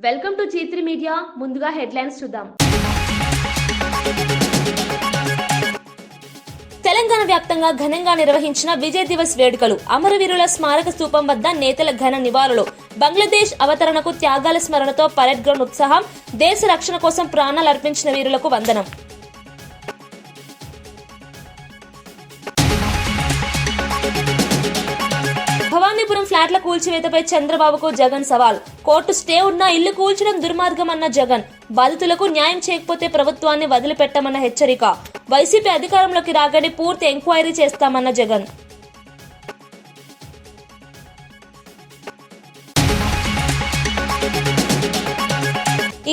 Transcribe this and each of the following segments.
Welcome to G3 media. ముందుగా headlines చూద్దాం. తెలంగాణ వ్యాప్తంగా ఘనంగా నిర్వహించిన విజయ్ దివస్ వేడుకలు. అమరవీరుల స్మారక స్తూపం వద్ద నేతల ఘన నివాళులు. బంగ్లాదేశ్ అవతరణకు త్యాగాల స్మరణతో పరేడ్ గ్రౌండ్ ఉత్సాహం. దేశ రక్షణ కోసం ప్రాణాలు అర్పించిన వీరులకు వందనం. భవానీపురం ఫ్లాట్ల కూల్చివేతపై చంద్రబాబుకు జగన్ సవాల్. కోర్టు స్టే ఉన్నా ఇల్లు కూల్చడం దుర్మార్గం అన్న జగన్. బాధితులకు న్యాయం చేయకపోతే ప్రభుత్వాన్ని వదిలిపెట్టమన్న హెచ్చరిక. వైసీపీ అధికారంలోకి రాగానే పూర్తి ఎంక్వైరీ చేస్తామన్న జగన్.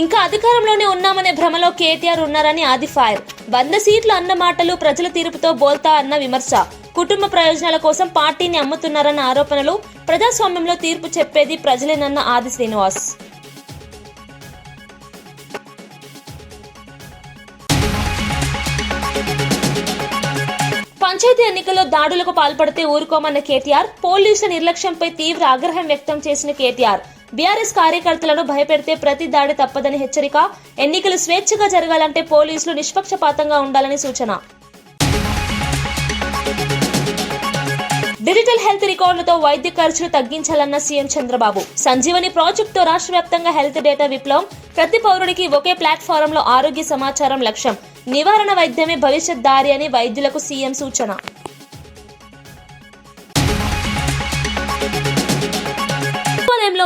ఇంకా అధికారంలోనే ఉన్నామనే భ్రమలో కేటీఆర్ ఉన్నారని ఆది ఫైర్. 100 సీట్లు అన్న మాటలు ప్రజల తీర్పుతో బోల్తా అన్న విమర్శ. కుటుంబ ప్రయోజనాల కోసం పార్టీని అమ్ముతున్నారన్న ఆరోపణలు. ప్రజాస్వామ్యంలో తీర్పు చెప్పేది ప్రజలేనన్న ఆది శ్రీనివాస్. పంచాయతీ ఎన్నికల్లో దాడులకు పాల్పడితే ఊరుకోమన్న కేటీఆర్. పోలీసుల నిర్లక్ష్యంపై తీవ్ర ఆగ్రహం వ్యక్తం చేసిన కేటీఆర్. బీఆర్ఎస్ కార్యకర్తలను భయపెడితే ప్రతి దాడి తప్పదని హెచ్చరిక. ఎన్నికలు స్వేచ్ఛగా జరగాలంటే పోలీసులు నిష్పక్షపాతంగా ఉండాలని సూచన. డిజిటల్ హెల్త్ రికార్డులతో వైద్య ఖర్చులు తగ్గించాలన్న సీఎం చంద్రబాబు. సంజీవని ప్రాజెక్టుతో రాష్ట్ర వ్యాప్తంగా హెల్త్ డేటా విప్లవం. ప్రతి పౌరుడికి ఒకే ప్లాట్ఫారంలో ఆరోగ్య సమాచారం లక్ష్యం. నివారణ వైద్యమే భవిష్యత్ దారి అని వైద్యులకు సీఎం సూచన.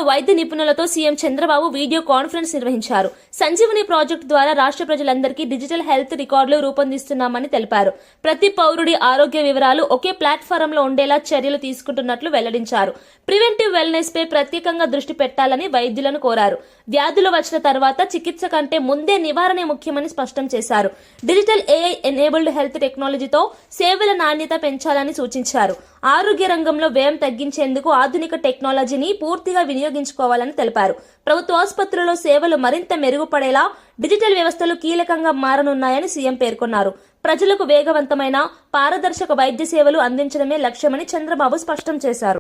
వైద్య నిపుణులతో సీఎం చంద్రబాబు వీడియో కాన్ఫరెన్స్ నిర్వహించారు. సంజీవని ప్రాజెక్టు ద్వారా రాష్ట్ర ప్రజలందరికీ డిజిటల్ హెల్త్ రికార్డులు రూపొందిస్తున్నామని తెలిపారు. ప్రతి పౌరుడి ఆరోగ్య వివరాలు ఒకే ప్లాట్ఫారంలో ఉండేలా చర్యలు తీసుకుంటున్నట్లు వెల్లడించారు. ప్రివెంటివ్ వెల్నెస్ పై ప్రత్యేకంగా దృష్టి పెట్టాలని వైద్యులను కోరారు. వ్యాధులు వచ్చిన తర్వాత చికిత్స కంటే ముందే నివారణే ముఖ్యమని స్పష్టం చేశారు. డిజిటల్ ఏఐ ఎనేబుల్డ్ హెల్త్ టెక్నాలజీతో సేవల నాణ్యత పెంచాలని సూచించారు. ఆరోగ్య రంగంలో వ్యయం తగ్గించేందుకు ఆధునిక టెక్నాలజీని పూర్తిగా వినియోగించుకోవాలని తెలిపారు. ప్రభుత్వ ఆసుపత్రుల్లో సేవలు మరింత మెరుగుపడేలా డిజిటల్ వ్యవస్థలు కీలకంగా మారనున్నాయని సీఎం పేర్కొన్నారు. ప్రజలకు వేగవంతమైన పారదర్శక వైద్య సేవలు అందించడమే లక్ష్యమని చంద్రబాబు స్పష్టం చేశారు.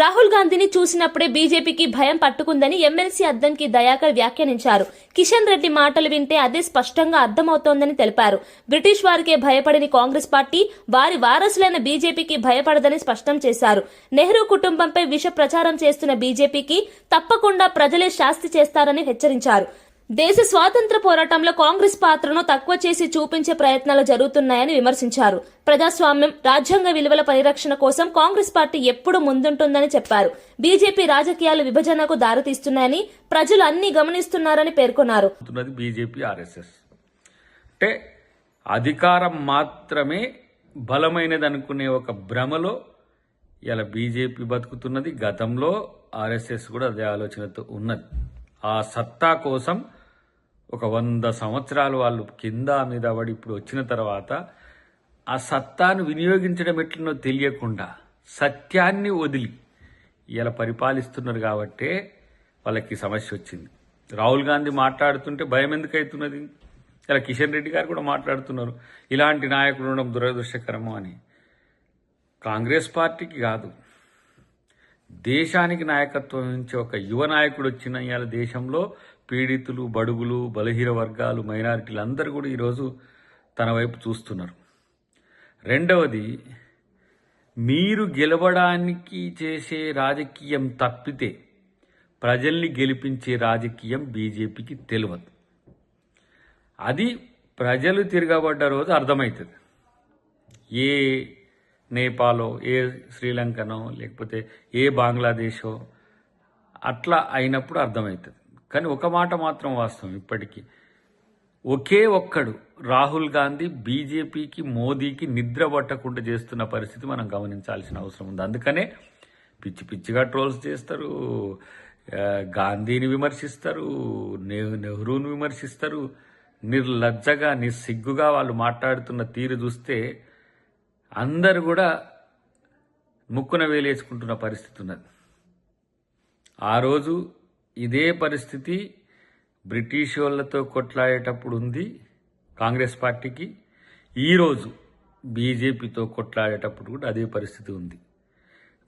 రాహుల్ గాంధీని చూసినప్పుడే బీజేపీకి భయం పట్టుకుందని ఎమ్మెల్సీ అద్దంకి దయాకర్ వ్యాఖ్యానించారు. కిషన్ రెడ్డి మాటలు వింటే అదే స్పష్టంగా అర్థమవుతోందని తెలిపారు. బ్రిటిష్ వారికే భయపడని కాంగ్రెస్ పార్టీ వారి వారసులైన బీజేపీకి భయపడదని స్పష్టం చేశారు. నెహ్రూ కుటుంబంపై విష ప్రచారం చేస్తున్న బీజేపీకి తప్పకుండా ప్రజలే శాస్తి చేస్తారని హెచ్చరించారు. దేశ స్వాతంత్ర పోరాటంలో కాంగ్రెస్ పాత్రను తక్కువ చేసి చూపించే ప్రయత్నాలు జరుగుతున్నాయని విమర్శించారు. ప్రజాస్వామ్యం, రాజ్యాంగ విలువల పరిరక్షణ కోసం కాంగ్రెస్ పార్టీ ఎప్పుడూ ముందుంటుందని చెప్పారు. బీజేపీ రాజకీయాలు విభజనకు దారితీస్తున్నాయని ప్రజలు అన్ని గమనిస్తున్నారని పేర్కొన్నారు. బీజేపీ ఆర్ఎస్ఎస్ అంటే అధికారం మాత్రమే బలమైనది అనుకునే ఒక భ్రమలో ఇలా బీజేపీ బతుకుతున్నది. గతంలో ఆర్ఎస్ఎస్ కూడా అదే ఆలోచనతో ఉన్నది. ఆ సత్తా కోసం ఒక 100 సంవత్సరాలు వాళ్ళు కింద మీద పడి ఇప్పుడు వచ్చిన తర్వాత ఆ సత్తాను వినియోగించడం ఎట్లనో తెలియకుండా సత్యాన్ని వదిలి ఇలా పరిపాలిస్తున్నారు. కాబట్టే వాళ్ళకి సమస్య వచ్చింది. రాహుల్ గాంధీ మాట్లాడుతుంటే భయం ఎందుకు అవుతున్నది? ఇలా కిషన్ రెడ్డి గారు కూడా మాట్లాడుతున్నారు ఇలాంటి నాయకులు ఉండడం దురదృష్టకరము అని. కాంగ్రెస్ పార్టీకి కాదు, దేశానికి నాయకత్వం నుంచి ఒక యువ నాయకుడు వచ్చిన ఇవాళ దేశంలో పీడితులు, బడుగులు, బలహీన వర్గాలు, మైనారిటీలు అందరూ కూడా ఈరోజు తన వైపు చూస్తున్నారు. రెండవది, మీరు గెలవడానికి చేసే రాజకీయం తప్పితే ప్రజల్ని గెలిపించే రాజకీయం బీజేపీకి తెలియదు. అది ప్రజలు తిరగబడ్డ రోజు అర్థమవుతుంది. ఏ నేపాలో, ఏ శ్రీలంకనో, లేకపోతే ఏ బంగ్లాదేశో అట్లా అయినప్పుడు అర్థమవుతుంది. కానీ ఒక మాట మాత్రం వాస్తవం, ఇప్పటికీ ఒకే ఒక్కడు రాహుల్ గాంధీ బీజేపీకి, మోదీకి నిద్ర పట్టకుండా చేస్తున్న పరిస్థితి మనం గమనించాల్సిన అవసరం ఉంది. అందుకనే పిచ్చి పిచ్చిగా ట్రోల్స్ చేస్తారు, గాంధీని విమర్శిస్తారు, నెహ్రూని విమర్శిస్తారు. నిర్లజ్జగా, నిస్సిగ్గుగా వాళ్ళు మాట్లాడుతున్న తీరు చూస్తే అందరు కూడా ముక్కున వేలేసుకుంటున్న పరిస్థితి ఉన్నది. ఆ రోజు ఇదే పరిస్థితి బ్రిటిష్ వాళ్ళతో కొట్లాడేటప్పుడు ఉంది కాంగ్రెస్ పార్టీకి. ఈరోజు బీజేపీతో కొట్లాడేటప్పుడు కూడా అదే పరిస్థితి ఉంది.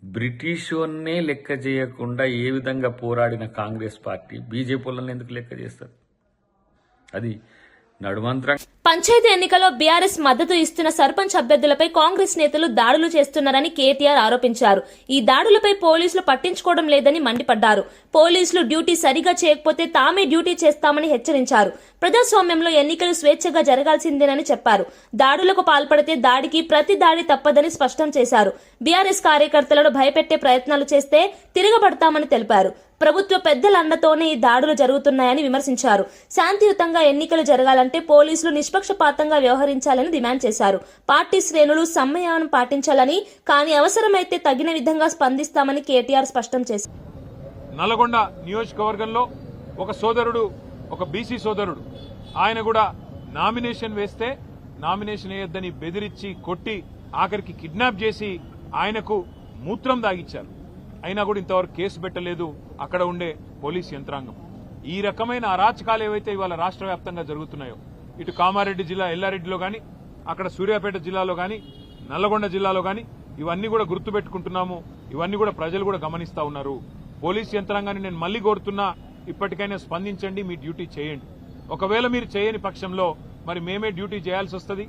బ్రిటిష్ వాళ్ళనే లెక్క చేయకుండా ఏ విధంగా పోరాడిన కాంగ్రెస్ పార్టీ బీజేపీ వాళ్ళని ఎందుకు లెక్క చేస్తారు? అది నడుమంత్రం. పంచాయతీ ఎన్నికల్లో బీఆర్ఎస్ మద్దతు ఇస్తున్న సర్పంచ్ అభ్యర్థులపై కాంగ్రెస్ నేతలు దాడులు చేస్తున్నారని కేటీఆర్ ఆరోపించారు. ఈ దాడులపై పోలీసులు పట్టించుకోవడం లేదని మండిపడ్డారు. పోలీసులు డ్యూటీ సరిగా చేయకపోతే తామే డ్యూటీ చేస్తామని హెచ్చరించారు. ప్రజాస్వామ్యంలో ఎన్నికలు స్వేచ్ఛగా జరగాల్సిందేనని చెప్పారు. దాడులకు పాల్పడితే దాడికి ప్రతి దాడి తప్పదని స్పష్టం చేశారు. బీఆర్ఎస్ కార్యకర్తలను భయపెట్టే ప్రయత్నాలు చేస్తే తిరగబడతామని తెలిపారు. ప్రభుత్వ పెద్దల అండతోనే ఈ దాడులు జరుగుతున్నాయని విమర్శించారు. శాంతియుతంగా ఎన్నికలు జరగాలంటే పోలీసులు నిష్పక్షపాతంగా వ్యవహరించాలని డిమాండ్ చేశారు. పార్టీ శ్రేణులు సంయమనం పాటించాలని, కానీ అవసరమైతే తగిన విధంగా స్పందిస్తామని కేటీఆర్ స్పష్టం చేశారు. నల్గొండ నియోజకవర్గంలో ఒక సోదరుడు, ఒక బీసీ సోదరుడు, ఆయన కూడా నామినేషన్ వేస్తే నామినేషన్ వేయొద్దని బెదిరించి కొట్టి ఆఖరికి కిడ్నాప్ చేసి ఆయనకు మూత్రం దాగిచ్చారు. అయినా కూడా ఇంతవరకు కేసు పెట్టలేదు అక్కడ ఉండే పోలీస్ యంత్రాంగం. ఈ రకమైన అరాచకాలు ఏవైతే ఇవాళ రాష్ట్ర వ్యాప్తంగా జరుగుతున్నాయో, ఇటు కామారెడ్డి జిల్లా ఎల్లారెడ్డిలో గాని, అక్కడ సూర్యాపేట జిల్లాలో గాని, నల్లగొండ జిల్లాలో గాని, ఇవన్నీ కూడా గుర్తుపెట్టుకుంటున్నాము. ఇవన్నీ కూడా ప్రజలు కూడా గమనిస్తా ఉన్నారు. పోలీస్ యంత్రాంగాన్ని నేను మళ్లీ కోరుతున్నా, ఇప్పటికైనా స్పందించండి, మీ డ్యూటీ చేయండి. ఒకవేళ మీరు చేయని పక్షంలో మరి మేమే డ్యూటీ చేయాల్సి వస్తుంది.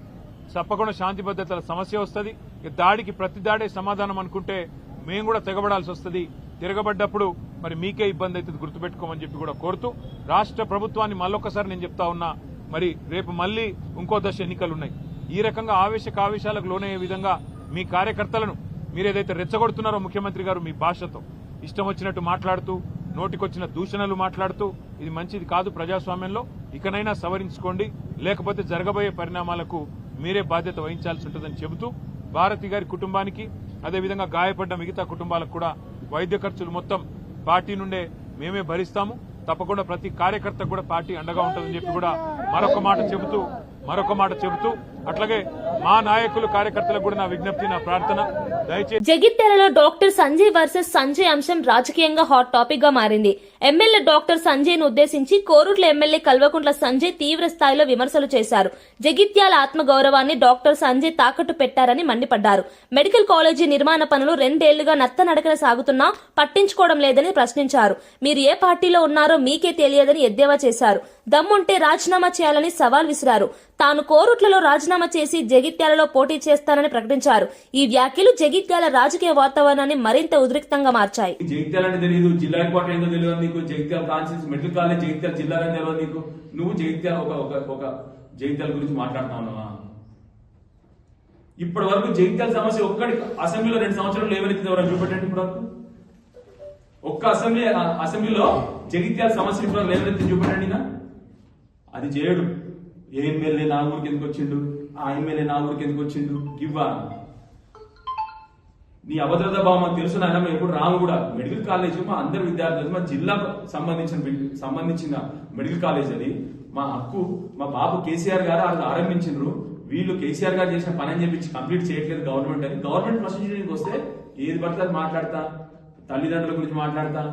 తప్పకుండా శాంతి భద్రతల సమస్య వస్తుంది. దాడికి ప్రతి దాడే సమాధానం అనుకుంటే మేము కూడా తెగబడాల్సి వస్తుంది. తిరగబడ్డప్పుడు మరి మీకే ఇబ్బంది అవుతుంది, గుర్తుపెట్టుకోమని చెప్పి కూడా కోరుతూ, రాష్ట్ర ప్రభుత్వాన్ని మళ్ళొక్కసారి నేను చెప్తా ఉన్నా, మరి రేపు మళ్లీ ఇంకో దశ ఎన్నికలున్నాయి. ఈ రకంగా ఆవేశాలకు లోనయ్యే విధంగా మీ కార్యకర్తలను మీరేదైతే రెచ్చగొడుతున్నారో ముఖ్యమంత్రి గారు మీ భాషతో ఇష్టం వచ్చినట్టు మాట్లాడుతూ, నోటికొచ్చిన దూషణలు మాట్లాడుతూ, ఇది మంచిది కాదు. ప్రజాస్వామ్యంలో ఇకనైనా సవరించుకోండి, లేకపోతే జరగబోయే పరిణామాలకు మీరే బాధ్యత వహించాల్సి ఉంటుందని చెబుతూ, భారతి గారి కుటుంబానికి, అదేవిధంగా గాయపడ్డ మిగతా కుటుంబాలకు కూడా వైద్య ఖర్చులు మొత్తం పార్టీ నుండే మేమే భరిస్తాము. తప్పకుండా ప్రతి కార్యకర్తకు కూడా పార్టీ అండగా ఉంటుందని చెప్పి కూడా మరొక మాట చెబుతూ అట్లాగే మా నాయకులు కార్యకర్తలకు కూడా నా విజ్ఞప్తి, నా ప్రార్థన, దయచేసి జగిత్యాలలో డాక్టర్ సంజయ్ వర్సెస్ సంజయ్ అంశం రాజకీయంగా హాట్ టాపిక్ గా మారింది. ఎమ్మెల్యే డాక్టర్ సంజయ్ ను ఉద్దేశించి కోరుట్ల ఎమ్మెల్యే కల్వకుంట్ల సంజయ్ తీవ్ర స్థాయిలో విమర్శలు చేశారు. జగిత్యాల ఆత్మగౌరవాన్ని డాక్టర్ సంజయ్ తాకట్టు పెట్టారని మండిపడ్డారు. మెడికల్ కాలేజీ నిర్మాణ పనులు 2 ఏళ్లుగా నత్తనడకన సాగుతున్నా పట్టించుకోవడం లేదని ప్రశ్నించారు. మీరు ఏ పార్టీలో ఉన్నారో మీకే తెలియదని ఎద్దేవా చేశారు. దమ్ముంటే రాజీనామా చేయాలని సవాల్ విసిరారు. తాను కోరుట్లలో రాజీనామా చేసి జగిత్యాలలో పోటీ చేస్తానని ప్రకటించారు. ఈ వ్యాఖ్యలు జగిత్యాల రాజకీయ వాతావరణాన్ని మరింత ఉద్రిక్తంగా మార్చాయి. జగిత్యాల అంటే తెలియదు, జిల్లా హెడ్ క్వార్టర్ ఏందో తెలియదు నీకు, Jagtial constituency medical college Jagtial జిల్లా తెలియదు నీకు. నువ్వు జగిత్యాల ఒక జగిత్యాల గురించి మాట్లాడుతా ఉన్నావా? ఇప్పటి వరకు జగిత్యాల సమస్య ఒక్కడి అసెంబ్లీలో 2 సంవత్సరాలు లేవనెత్తింది ఎవరైనా చూపెట్టండి. ఇప్పుడు వరకు ఒక్క అసెంబ్లీలో జగిత్యాల సమస్య ఇప్పుడు లేవనెత్తి చూపెట్టండి. అది చేయడు. ఏ ఎమ్మెల్యే నా ఊరికి ఎందుకు వచ్చిండు, ఆ ఎమ్మెల్యే నా ఊరికి ఎందుకు వచ్చిండు, ఇవ్వా నీ అభద్రతా భావం మాకు తెలుసు నాయన. మేము ఎప్పుడు రాము కూడా. మెడికల్ కాలేజ్ మా అందరి విద్యార్థులు, మా జిల్లాకు సంబంధించిన మెడికల్ కాలేజ్ అది మా హక్కు. మా బాబు కేసీఆర్ గారు ఆరంభించారు. వీళ్ళు కేసీఆర్ గారు చేసిన పని అని చెప్పి కంప్లీట్ చేయట్లేదు గవర్నమెంట్ అని. గవర్నమెంట్ ప్రొసీజర్కి వస్తే ఏది పడితే అది మాట్లాడతా, తల్లిదండ్రుల గురించి మాట్లాడతా.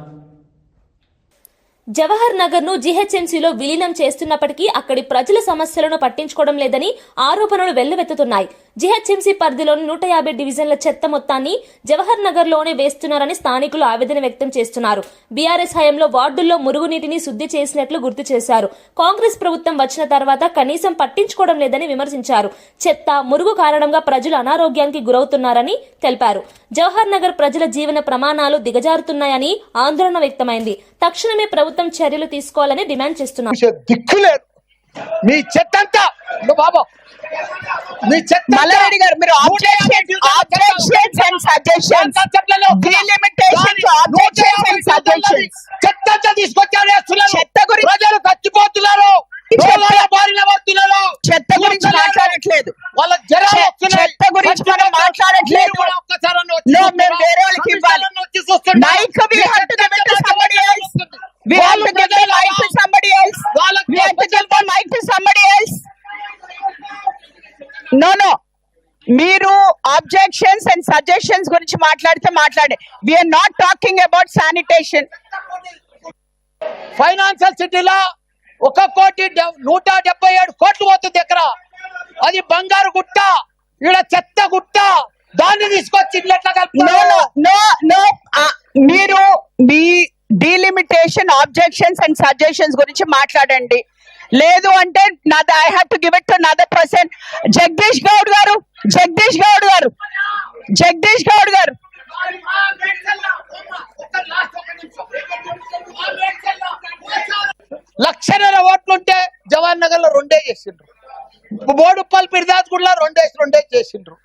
జవహర్ నగర్ ను జీహెచ్ఎంసీలో విలీనం చేస్తున్నప్పటికీ అక్కడి ప్రజల సమస్యలను పట్టించుకోవడం లేదని ఆరోపణలు వెల్లువెత్తుతున్నాయి. జీహెచ్ఎంసీ పరిధిలోని 150 డివిజన్ల చెత్త మొత్తాన్ని జవహర్ నగర్ లోనే వేస్తున్నారని స్థానికులు ఆవేదన వ్యక్తం చేస్తున్నారు. బీఆర్ఎస్ హయాంలో వార్డుల్లో మురుగునీటిని శుద్ధి చేసినట్లు గుర్తు చేశారు. కాంగ్రెస్ ప్రభుత్వం వచ్చిన తర్వాత కనీసం పట్టించుకోవడం లేదని విమర్శించారు. చెత్త, మురుగు కారణంగా ప్రజలు అనారోగ్యానికి గురవుతున్నారని తెలిపారు. జవహర్ నగర్ ప్రజల జీవన ప్రమాణాలు దిగజారుతున్నాయని ఆందోళన వ్యక్తమైంది. తక్షణమే ప్రభుత్వం చర్యలు తీసుకోవాలని డిమాండ్ చేస్తున్నారు. దిక్కులేదు మీ చెత్తంతా బాబా, మీ చెత్త మల్లారెడ్డి గారు, మీరు చెత్త తీసుకొచ్చారు. చెత్త గురించి ప్రజలు చచ్చిపోతున్నారు, బారిన పడుతున్నారు. చెత్త గురించి మాట్లాడట్లేదు, వాళ్ళ చెత్త గురించి మనం మాట్లాడట్లేదు. మేము వేరే వాళ్ళకి ఇవ్వాలి. Mic we have to give it to somebody else. We have to give the mic to somebody else. We have to give the mic to somebody else. No. మీరు objections and అండ్ సజెషన్స్ గురించి మాట్లాడితే మాట్లాడే. We are not talking about sanitation. Financial సిటీలో 1,177 కోట్లు పోతుంది ఎకరా. అది బంగారు గుట్ట, ఈడ చెత్త గుట్ట. దాన్ని తీసుకొచ్చి ఇట్లా నో కలుపుతారు. నో నో మీరు మీ డీలిమిటేషన్, ఆబ్జెక్షన్స్ అండ్ సజెషన్స్ గురించి మాట్లాడండి. లేదు అంటే నాది I have to give it to another person. Jagadish Goud గారు. లక్షన్నర ఓట్లుంటే జవహర్ నగర్ లో 2 చేసిండ్రు. బోడుప్పల్ పిరిదాస్ గుడిలో 2 చేసిండ్రు.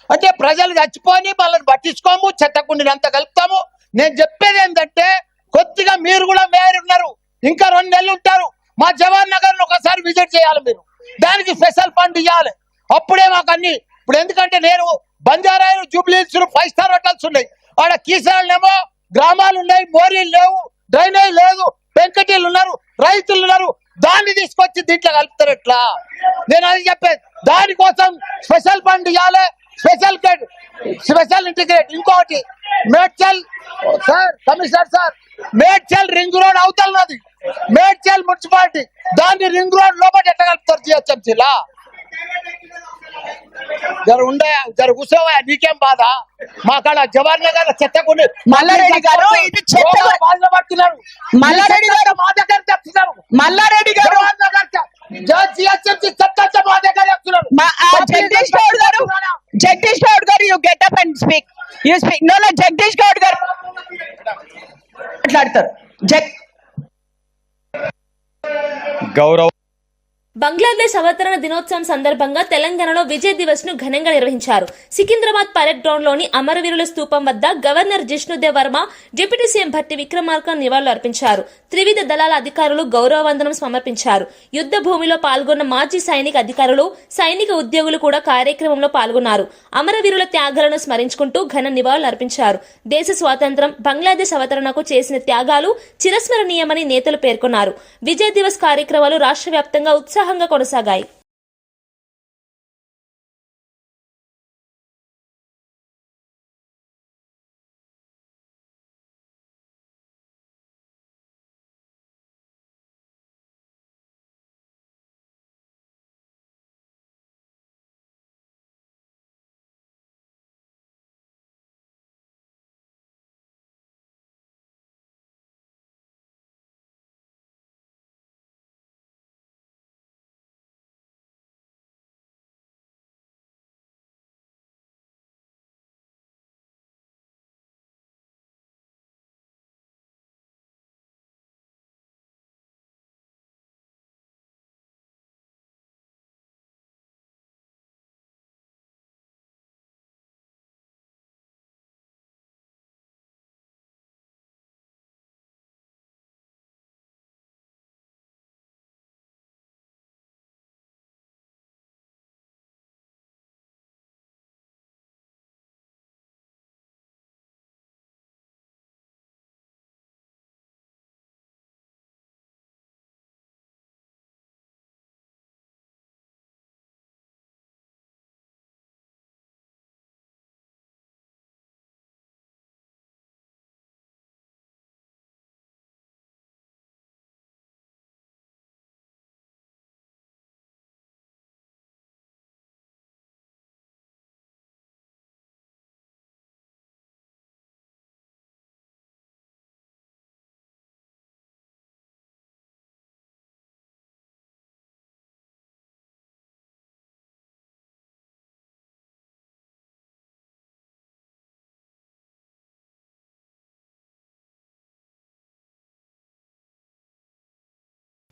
అంటే ప్రజలు చచ్చిపోని వాళ్ళని పట్టించుకోము, చెత్తకుండిని అంతా కలుపుతాము. నేను చెప్పేది ఏంటంటే కొద్దిగా మీరు కూడా మేయర్ ఉన్నారు, ఇంకా 2 నెలలు ఉంటారు. మా జవహర్ నగర్ ఒకసారి విజిట్ చేయాలి మీరు. దానికి స్పెషల్ ఫండ్ ఇవ్వాలి. అప్పుడే మాకు అన్ని. ఇప్పుడు ఎందుకంటే నేను బంజారాలు, జూబ్లీహిల్స్ 5 స్టార్ హోటల్స్ ఉన్నాయి. ఆడ కీసరాళ్ళేమో గ్రామాలు ఉన్నాయి, మోరీలు లేవు, డ్రైనేజ్ లేదు, పెంకటీలు ఉన్నారు, రైతులు ఉన్నారు. దాన్ని తీసుకొచ్చి దీంట్లో కలుపుతారు ఎట్లా? నేను అది చెప్పేది. దానికోసం స్పెషల్ ఫండ్ ఇవ్వాలి, స్పెషల్ ఇంటిగ్రేట్. ఇంకోటి Medchal sir, commissioner sir, Medchal ring road అవతలన్నది మేడ్చల్ మున్సిపాలిటీ. దాన్ని రింగ్ రోడ్ లోపల ఎట్లా కలుపుతారు జిహెచ్ఎంసీలా? జర కూర్చోవా, నీకేం బాధ? మా కాడ జవహర్ నగర్ చెత్తకుండి మల్లారెడ్డి గారు, ఇది చెత్త పడుతున్నారు. మల్లారెడ్డి గారు, మా దగ్గర చెప్తున్నారు. మల్లారెడ్డి గారు, జవహర్ నగర్ జిహెచ్ఎంసీ చెత్త మా దగ్గర చెప్తున్నారు. జగదీష్ గౌడ్ గారు, you get up and speak. No Jagadish Goud గారు మాట్లాడతారు. గౌరవ బంగ్లాదేశ్ అవతరణ దినోత్సవం సందర్భంగా తెలంగాణలో విజయ్ దివస్ ను ఘనంగా నిర్వహించారు. సికింద్రాబాద్ పరేడ్ గ్రౌండ్ లోని అమరవీరుల స్తూపం వద్ద governor Jishnu Dev Varma, deputy CM Bhatti Vikramarka నివాళులు అర్పించారు. త్రివిధ దళాల అధికారులు గౌరవ వందనం సమర్పించారు. యుద్ధ భూమిలో పాల్గొన్న మాజీ సైనిక అధికారులు, సైనిక ఉద్యోగులు కూడా కార్యక్రమంలో పాల్గొన్నారు. అమరవీరుల త్యాగాలను స్మరించుకుంటూ ఘన నివాళులు అర్పించారు. దేశ స్వాతంత్ర్యం, బంగ్లాదేశ్ అవతరణకు చేసిన త్యాగాలు చిరస్మరణీయమని నేతలు పేర్కొన్నారు. విజయ్ దివస్ కార్యక్రమాలు రాష్ట్ర వ్యాప్తంగా ఉత్సాహంగా కొనసాగాయి.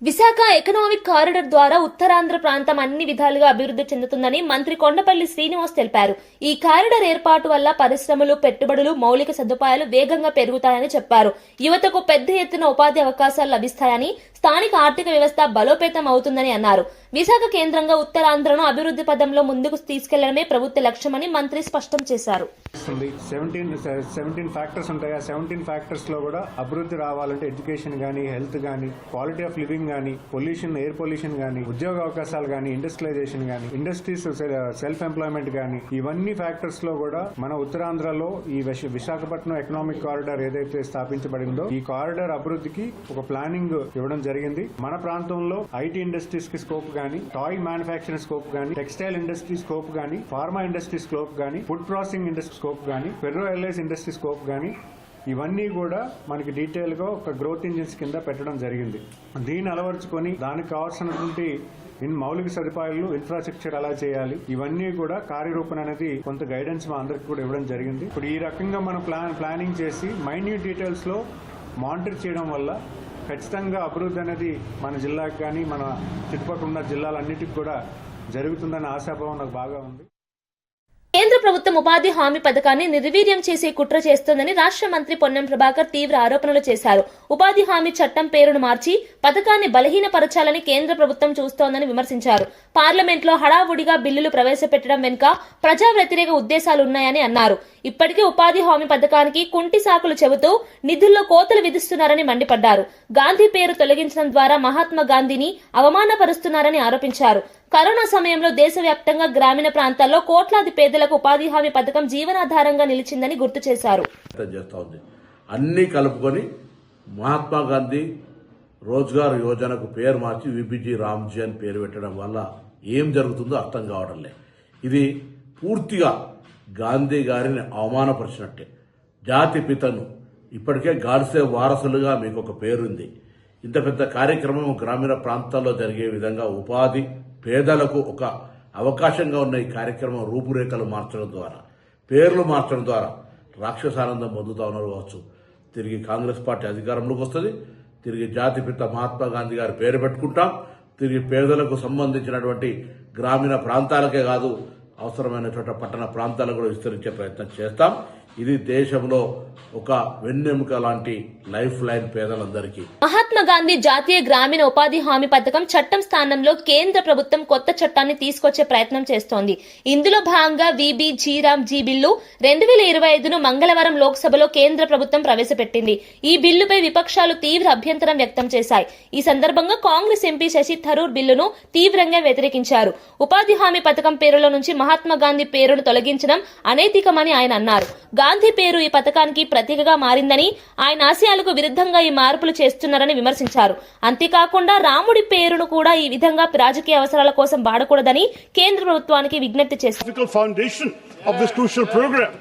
విశాఖ ఎకనామిక్ కారిడార్ ద్వారా ఉత్తరాంధ్ర ప్రాంతం అన్ని విధాలుగా అభివృద్ధి చెందుతుందని మంత్రి కొండపల్లి శ్రీనివాస్ తెలిపారు. ఈ కారిడార్ ఏర్పాటు వల్ల పరిశ్రమలు, పెట్టుబడులు, మౌలిక సదుపాయాలు వేగంగా పెరుగుతాయని చెప్పారు. యువతకు పెద్ద ఎత్తున ఉపాధి అవకాశాలు లభిస్తాయని, స్థానిక ఆర్థిక వ్యవస్థ బలోపేతం అవుతుందని అన్నారు. విశాఖ కేంద్రంగా ఉత్తరాంధ్రను అభివృద్ధి పదంలో ముందుకు తీసుకెళ్లడమే ప్రభుత్వ లక్ష్యమని మంత్రి స్పష్టం చేశారు. 17 ఫ్యాక్టర్స్ ఉంటాయి. ఆ 17 ఫ్యాక్టర్స్ లో కూడా అభివృద్ధి రావాలంటే ఎడ్యుకేషన్ గానీ, హెల్త్ గానీ, క్వాలిటీ ఆఫ్ లివింగ్ గానీ, పొల్యూషన్, ఎయిర్ పొల్యూషన్ గానీ, ఉద్యోగ అవకాశాలు గానీ, ఇండస్ట్రియలైజేషన్ గానీ, ఇండస్ట్రీస్ సెల్ఫ్ ఎంప్లాయ్మెంట్ గానీ, ఇవన్నీ ఫ్యాక్టర్స్ లో కూడా మన ఉత్తరాంధ్రలో ఈ విశాఖపట్నం ఎకనామిక్ కారిడార్ ఏదైతే స్థాపించబడిందో ఈ కారిడార్ అభివృద్ధికి ఒక ప్లానింగ్ ఇవ్వడం జరిగింది. మన ప్రాంతంలో ఐటీ ఇండస్ట్రీస్ కి స్కోప్ గానీ, టాయ్ మ్యానుఫ్యాక్చరింగ్ స్కోప్ గానీ, టెక్స్టైల్ ఇండస్ట్రీ స్కోప్ గానీ, ఫార్మా ఇండస్ట్రీ స్కోప్ గానీ, ఫుడ్ ప్రాసెసింగ్ ఇండస్ట్రీ స్కోప్ గానీ, ఫెర్రో ఎల్ఐస్ ఇండస్ట్రీ స్కోప్ గానీ, ఇవన్నీ కూడా మనకి డీటెయిల్ గా ఒక గ్రోత్ ఇంజిన్స్ కింద పెట్టడం జరిగింది. దీన్ని అలవర్చుకొని దానికి కావాల్సినటువంటి మౌలిక సదుపాయాలు, ఇన్ఫ్రాస్ట్రక్చర్ ఎలా చేయాలి, ఇవన్నీ కూడా కార్యరూపణ అనేది కొంత గైడెన్స్ మా అందరికి కూడా ఇవ్వడం జరిగింది. ఇప్పుడు ఈ రకంగా మనం ప్లానింగ్ చేసి మైన్యూట్ డీటెయిల్స్ లో మానిటర్ చేయడం వల్ల ఖచ్చితంగా అభివృద్ధి అనేది మన జిల్లాకి కానీ, మన చుట్టుపక్కల ఉన్న జిల్లాలన్నిటికీ కూడా జరుగుతుందన్న ఆశాభావం నాకు బాగా ఉంది. కేంద్ర ప్రభుత్వం ఉపాధి హామీ పథకాన్ని నిర్వీర్యం చేసే కుట్ర చేస్తోందని రాష్ట్ర మంత్రి పొన్నం ప్రభాకర్ తీవ్ర ఆరోపణలు చేశారు. ఉపాధి హామీ చట్టం పేరును మార్చి పథకాన్ని బలహీనపరచాలని కేంద్ర ప్రభుత్వం చూస్తోందని విమర్శించారు. పార్లమెంట్లో హడావుడిగా బిల్లులు ప్రవేశపెట్టడం వెనుక ప్రజా వ్యతిరేక ఉద్దేశాలున్నాయని అన్నారు. ఇప్పటికే ఉపాధి హామీ పథకానికి కుంటి సాకులు చెబుతూ నిధుల్లో కోతలు విధిస్తున్నారని మండిపడ్డారు. గాంధీ పేరు తొలగించడం ద్వారా మహాత్మా గాంధీని అవమానపరుస్తున్నారని ఆరోపించారు. కరోనా సమయంలో దేశవ్యాప్తంగా గ్రామీణ ప్రాంతాల్లో కోట్లాది పేదలకు ఉపాధి హామీ పథకం జీవనాధారంగా నిలిచిందని గుర్తు చేశారు. అన్ని కలుపుకొని మహాత్మా గాంధీ రోజ్గార్ యోజనకు పేరు మార్చి విబిజి రామ్జీ అని పేరు పెట్టడం వల్ల ఏం జరుగుతుందో అర్థం కావడం లేదు. ఇది పూర్తిగా గాంధీ గారిని అవమానపరిచినట్టే. జాతి పితను ఇప్పటికే గాడ్సే వారసులుగా మీకు ఒక పేరుంది. ఇంత పెద్ద కార్యక్రమం గ్రామీణ ప్రాంతాల్లో జరిగే విధంగా ఉపాధి పేదలకు ఒక అవకాశంగా ఉన్న ఈ కార్యక్రమం రూపురేఖలు మార్చడం ద్వారా, పేర్లు మార్చడం ద్వారా రాక్షసానందం పొందుతా ఉన్నారు కావచ్చు. తిరిగి కాంగ్రెస్ పార్టీ అధికారంలోకి వస్తుంది, తిరిగి జాతిపిత మహాత్మా గాంధీ గారి పేరు పెట్టుకుంటాం, తిరిగి పేదలకు సంబంధించినటువంటి గ్రామీణ ప్రాంతాలకే కాదు అవసరమైన చోట పట్టణ ప్రాంతాలకు కూడా విస్తరించే ప్రయత్నం చేస్తాం. ఇది దేశంలో ఒక వెన్నెముక లాంటి లైఫ్ లైన్ పేదలందరికీ. మహాత్మా గాంధీ జాతీయ గ్రామీణ ఉపాధి హామీ పథకం చట్టం స్థానంలో కేంద్ర ప్రభుత్వం కొత్త చట్టాన్ని తీసుకొచ్చే ప్రయత్నం చేస్తోంది. ఇందులో భాగంగా విబిజి బిల్లు 2025ను మంగళవారం లోక్సభలో కేంద్ర ప్రభుత్వం ప్రవేశపెట్టింది. ఈ బిల్లుపై విపక్షాలు తీవ్ర అభ్యంతరం వ్యక్తం చేశాయి. ఈ సందర్భంగా కాంగ్రెస్ ఎంపీ శశి థరూర్ బిల్లును తీవ్రంగా వ్యతిరేకించారు. ఉపాధి హామీ పథకం పేరులో నుంచి మహాత్మా గాంధీ పేరును తొలగించడం అనైతికమని ఆయన అన్నారు. గాంధీ పేరు ఈ పథకానికి ప్రతీకగా మారిందని, ఆయన ఆశయాలకు విరుద్ధంగా ఈ మార్పులు చేస్తున్నారని విమర్శించారు. అంతేకాకుండా రాముడి పేరును కూడా ఈ విధంగా రాజకీయ అవసరాల కోసం వాడకూడదని కేంద్ర ప్రభుత్వానికి విజ్ఞప్తి చేశారు. Foundation of this crucial program.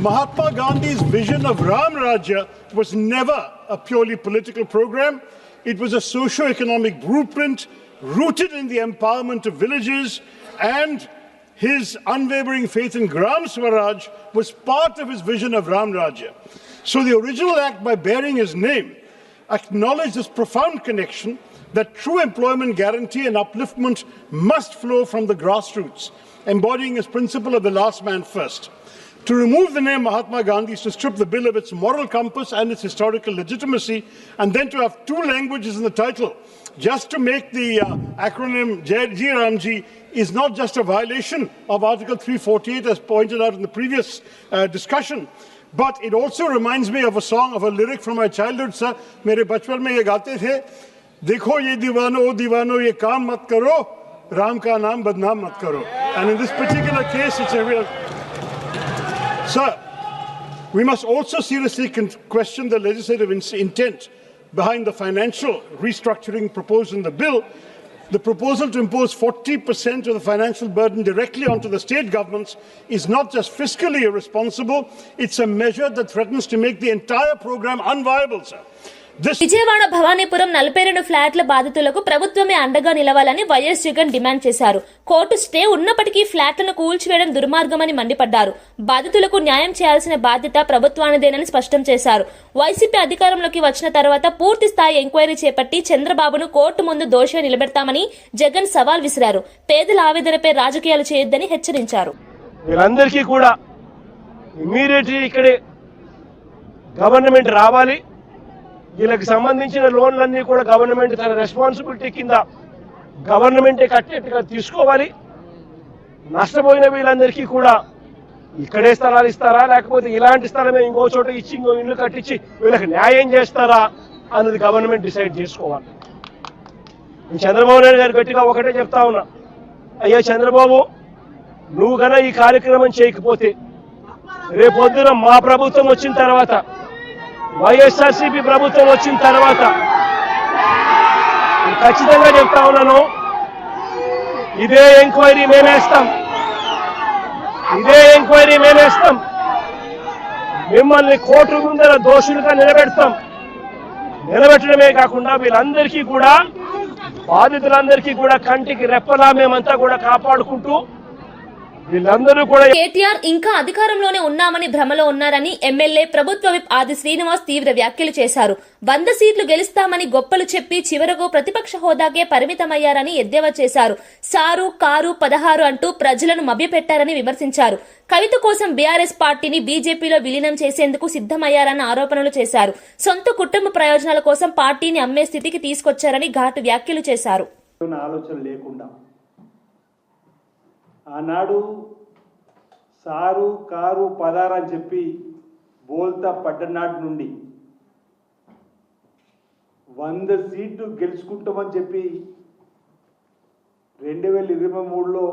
Mahatma Gandhi's vision of Ram Rajya was never a purely political program. It was a socio-economic blueprint rooted in the empowerment of villages, and his unwavering faith in Gram Swaraj was part of his vision of Ram Rajya. So the original act, by bearing his name, acknowledged this profound connection that true employment guarantee and upliftment must flow from the grassroots, embodying his principle of the last man first. To remove the name Mahatma Gandhi is to strip the bill of its moral compass and its historical legitimacy, and then to have two languages in the title just to make the acronym J. Ramji is not just a violation of Article 348 as pointed out in the previous discussion, but it also reminds me of a song, of a lyric from my childhood. Sir, mere bachpan mein ye gaate the, dekho ye divano ye kaam mat karo, Ram ka naam badnaam mat karo. And in this particular case it's a real... Sir, we must also seriously question the legislative intent behind the financial restructuring proposed in the bill. The proposal to impose 40% of the financial burden directly onto the state governments is not just fiscally irresponsible, it's a measure that threatens to make the entire program unviable, sir. Vijayawada Bhavanipuram 42 ఫ్లాట్ల బాధితులకు ప్రభుత్వమే అండగా నిలవాలని YS Jagan demand చేశారు. Court stay ఉన్నప్పటికీ ఫ్లాట్లను కూల్చివేయడం దుర్మార్గమని మండిపడ్డారు. బాధితులకు న్యాయం చేయాల్సిన బాధ్యత ప్రభుత్వానిదేనని స్పష్టం చేశారు. వైసీపీ అధికారంలోకి వచ్చిన తర్వాత పూర్తి స్థాయి ఎంక్వైరీ చేపట్టి చంద్రబాబును కోర్టు ముందు దోషిగా నిలబెడతామని జగన్ సవాల్ విసిరారు. పేదల ఆవేదనపై రాజకీయాలు చేయొద్దని హెచ్చరించారు. వీళ్ళందరికీ కూడా ఇమ్మీడియట్లీ ఇక్కడే గవర్నమెంట్ రావాలి. వీళ్ళకి సంబంధించిన లోన్లన్నీ కూడా గవర్నమెంట్ తన రెస్పాన్సిబిలిటీ కింద గవర్నమెంటే కట్టేట్టుగా తీసుకోవాలి. నష్టపోయిన వీళ్ళందరికీ కూడా ఇక్కడే స్థలాలు ఇస్తారా, లేకపోతే ఇలాంటి స్థలమే ఇంకో చోట ఇచ్చి ఇంకో ఇల్లు కట్టించి వీళ్ళకి న్యాయం చేస్తారా అన్నది గవర్నమెంట్ డిసైడ్ చేసుకోవాలి. నేను చంద్రబాబు నాయుడు గారు గట్టిగా ఒకటే చెప్తా ఉన్నా, అయ్యా చంద్రబాబు, నువ్వు గన ఈ కార్యక్రమం చేయకపోతే రేపొద్దున మా ప్రభుత్వం వచ్చిన తర్వాత, వైఎస్ఆర్సీపీ ప్రభుత్వం వచ్చిన తర్వాత ఖచ్చితంగా చెప్తా ఉన్నాను, ఇదే ఎంక్వైరీ మేమేస్తాం, మిమ్మల్ని కోర్టు ముందర దోషులుగా నిలబెట్టడమే కాకుండా వీళ్ళందరికీ కూడా, బాధితులందరికీ కూడా కంటికి రెప్పలా మేమంతా కూడా కాపాడుకుంటూ వీళ్ళందరూ కూడా. కేటీఆర్ ఇంకా అధికారంలోనే ఉన్నామని భ్రమలో ఉన్నారని ఎమ్మెల్యే ప్రభుత్వ విప్ ఆది శ్రీనివాస్ తీవ్ర వ్యాఖ్యలు చేశారు. 100 సీట్లు గెలుస్తామని గొప్పలు చెప్పి చివరకు ప్రతిపక్ష హోదాకే పరిమితమయ్యారని ఎద్దేవా చేశారు. సారు కారు 16 అంటూ ప్రజలను మభ్యపెట్టారని విమర్శించారు. కవిత కోసం బీఆర్ఎస్ పార్టీని బీజేపీలో విలీనం చేసేందుకు సిద్దమయ్యారన్న ఆరోపణలు చేశారు. సొంత కుటుంబ ప్రయోజనాల కోసం పార్టీని అమ్మే స్థితికి తీసుకొచ్చారని ఘాటు వ్యాఖ్యలు చేశారు. ఆలోచన లేకుండా ఆనాడు సారు కారు 16 అని చెప్పి బోల్తా పడ్డనాటి నుండి 100 సీట్లు గెలుచుకుంటామని చెప్పి 2023లో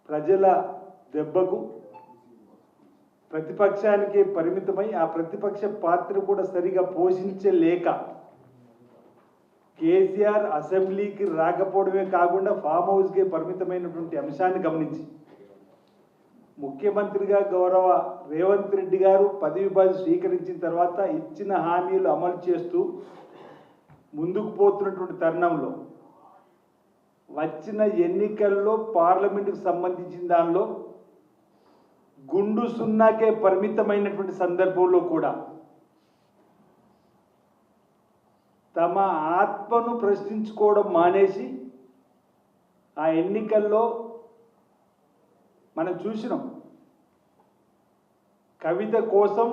ప్రజల దెబ్బకు ప్రతిపక్షానికి పరిమితమై ఆ ప్రతిపక్ష పాత్ర కూడా సరిగా పోషించలేక కేసీఆర్ అసెంబ్లీకి రాకపోవడమే కాకుండా ఫామ్ హౌస్కే పరిమితమైనటువంటి అంశాన్ని గమనించి ముఖ్యమంత్రిగా గౌరవ రేవంత్ రెడ్డి గారు పదవి బాధ్యత స్వీకరించిన తర్వాత ఇచ్చిన హామీలు అమలు చేస్తూ ముందుకు పోతున్నటువంటి తరుణంలో వచ్చిన ఎన్నికల్లో పార్లమెంటుకు సంబంధించిన దానిలో గుండు సున్నాకే పరిమితమైనటువంటి సందర్భంలో కూడా తమ ఆత్మను ప్రశ్నించుకోవడం మానేసి ఆ ఎన్నికల్లో మనం చూసినాం, కవిత కోసం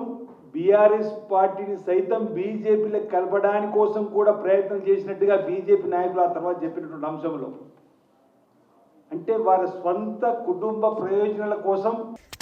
బీఆర్ఎస్ పార్టీని సైతం బీజేపీలో కలపడానికి కోసం కూడా ప్రయత్నం చేసినట్టుగా బీజేపీ నాయకులు ఆ తర్వాత చెప్పినటువంటి అంశంలో, అంటే వారి స్వంత కుటుంబ ప్రయోజనాల కోసం.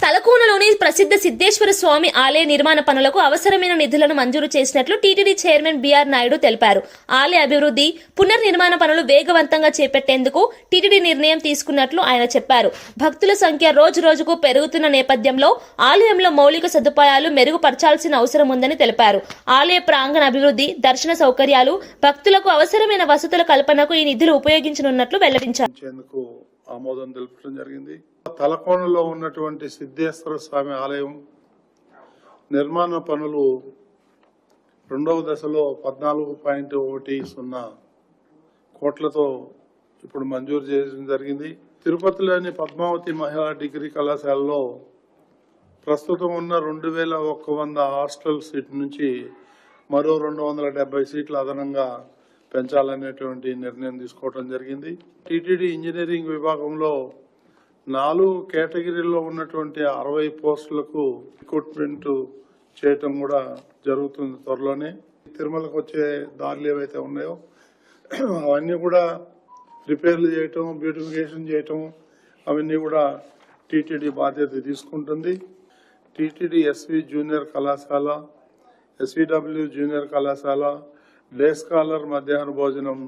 తలకోనలోని ప్రసిద్ధ సిద్ధేశ్వర స్వామి ఆలయ నిర్మాణ పనులకు అవసరమైన నిధులను మంజూరు చేసినట్లు టీటీడీ చైర్మన్ బీఆర్ నాయుడు తెలిపారు. ఆలయ అభివృద్ధి, పునర్నిర్మాణ పనులు వేగవంతంగా చేపట్టేందుకు టీటీడీ నిర్ణయం తీసుకున్నట్లు ఆయన చెప్పారు. భక్తుల సంఖ్య రోజు రోజుకు పెరుగుతున్న నేపథ్యంలో ఆలయంలో మౌలిక సదుపాయాలు మెరుగుపరచాల్సిన అవసరం ఉందని తెలిపారు. ఆలయ ప్రాంగణ అభివృద్ధి, దర్శన సౌకర్యాలు, భక్తులకు అవసరమైన వసతుల కల్పనకు ఈ నిధులు ఉపయోగించనున్నట్లు వెల్లడించారు. ఆమోదం తెలపడం జరిగింది. తలకోనలో ఉన్నటువంటి సిద్ధేశ్వర స్వామి ఆలయం నిర్మాణ పనులు 2వ దశలో 14.10 కోట్లతో ఇప్పుడు మంజూరు చేయడం జరిగింది. తిరుపతిలోని పద్మావతి మహిళా డిగ్రీ కళాశాలలో ప్రస్తుతం ఉన్న 2100 హాస్టల్ సీట్ నుంచి మరో 270 సీట్లు అదనంగా పెంచాలనేటువంటి నిర్ణయం తీసుకోవడం జరిగింది. టీటీడీ ఇంజనీరింగ్ విభాగంలో 4 కేటగిరీల్లో ఉన్నటువంటి 60 పోస్టులకు రిక్రూట్మెంట్ చేయటం కూడా జరుగుతుంది త్వరలోనే. తిరుమలకు వచ్చే దారులు ఏవైతే ఉన్నాయో అవన్నీ కూడా రిపేర్లు చేయటం, బ్యూటిఫికేషన్ చేయటం, అవన్నీ కూడా టీటీడీ బాధ్యత తీసుకుంటుంది. టీటీడీ ఎస్వి జూనియర్ కళాశాల, ఎస్విడబ్ల్యూ జూనియర్ కళాశాల, డే స్కాలర్ మధ్యాహ్న భోజనం,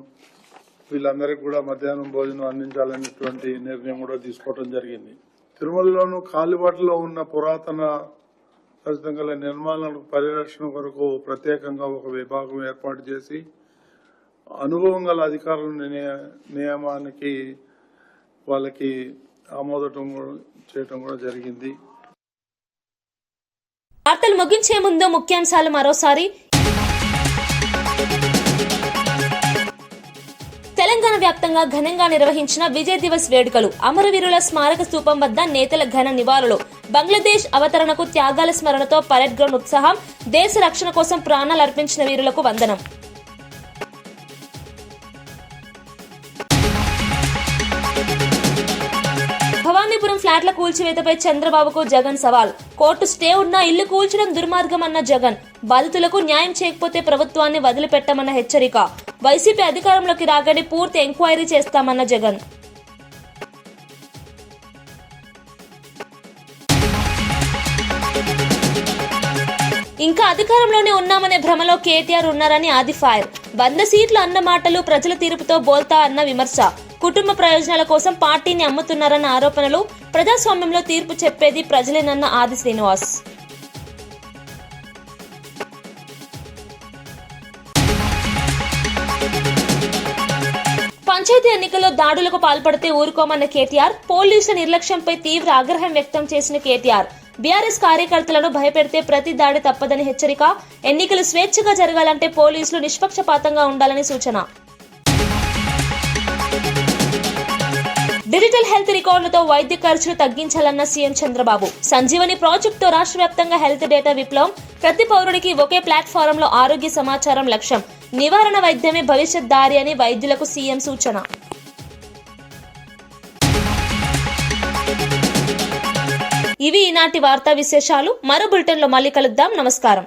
వీళ్ళందరికీ కూడా మధ్యాహ్నం భోజనం అందించాలనేటువంటి నిర్ణయం కూడా తీసుకోవడం జరిగింది. తిరుమలలోను కాలిబాటలో ఉన్న పురాతన గల నిర్మాణాల పరిరక్షణ కొరకు ప్రత్యేకంగా ఒక విభాగం ఏర్పాటు చేసి అనుభవం గల అధికారుల నియమానికి వాళ్ళకి ఆమోదం చేయటం కూడా జరిగింది. వార్తలు ముగించే ముందు ముఖ్యాంశాలు మరోసారి. తెలంగాణ వ్యాప్తంగా ఘనంగా నిర్వహించిన విజయ్ దివస్ వేడుకలు, అమరవీరుల స్మారక స్తూపం వద్ద నేతల ఘన నివాళులు, బంగ్లాదేశ్ అవతరణకు త్యాగాల స్మరణతో పరేడ్ గ్రౌండ్ ఉత్సాహం, దేశ రక్షణ కోసం ప్రాణాలు అర్పించిన వీరులకు వందనం. భవానీపురం ఫ్లాట్ల కూల్చివేతపై చంద్రబాబుకు జగన్ సవాల్. కోర్టు స్టే ఉన్నా ఇల్లు కూల్చడం దుర్మార్గం అన్న జగన్. బాధితులకు న్యాయం చేయకపోతే ప్రభుత్వాన్ని వదిలిపెట్టమన్న హెచ్చరిక. వైసీపీ అధికారంలోకి రాగానే పూర్తి ఎంక్వైరీ చేస్తామన్న జగన్. ఇంకా అధికారంలోనే ఉన్నామనే భ్రమలో కేటీఆర్ ఉన్నారని ఆది ఫైర్. 100 సీట్లు అన్న మాటలు ప్రజల తీర్పుతో బోల్తా అన్న విమర్శ. కుటుంబ ప్రయోజనాల కోసం పార్టీని అమ్ముతున్నారన్న ఆరోపణలు. ప్రజాస్వామ్యంలో తీర్పు చెప్పేది ప్రజలేనన్న ఆది శ్రీనివాస్. పంచాయతీ ఎన్నికల్లో దాడులకు పాల్పడితే ఊరుకోమన్న కేటీఆర్. పోలీసుల నిర్లక్ష్యంపై తీవ్ర ఆగ్రహం వ్యక్తం చేసిన కేటీఆర్. బీఆర్ఎస్ కార్యకర్తలను భయపెడితే ప్రతి దాడి తప్పదని హెచ్చరిక. ఎన్నికలు స్వేచ్ఛగా జరగాలంటే పోలీసులు నిష్పక్షపాతంగా ఉండాలని సూచన. డిజిటల్ హెల్త్ రికార్డులతో వైద్య ఖర్చులు తగ్గించాలన్న సీఎం చంద్రబాబు. సంజీవని ప్రాజెక్టుతో రాష్ట్ర వ్యాప్తంగా హెల్త్ డేటా విప్లవం. ప్రతి పౌరుడికి ఒకే ప్లాట్ఫారంలో ఆరోగ్య సమాచారం లక్ష్యం. నివారణ వైద్యమే భవిష్యత్ దారి అని వైద్యులకు సీఎం సూచన. ఇవి ఈనాటి వార్తా విశేషాలు. మరో బులెటిన్లో మళ్ళీ కలుద్దాం. నమస్కారం.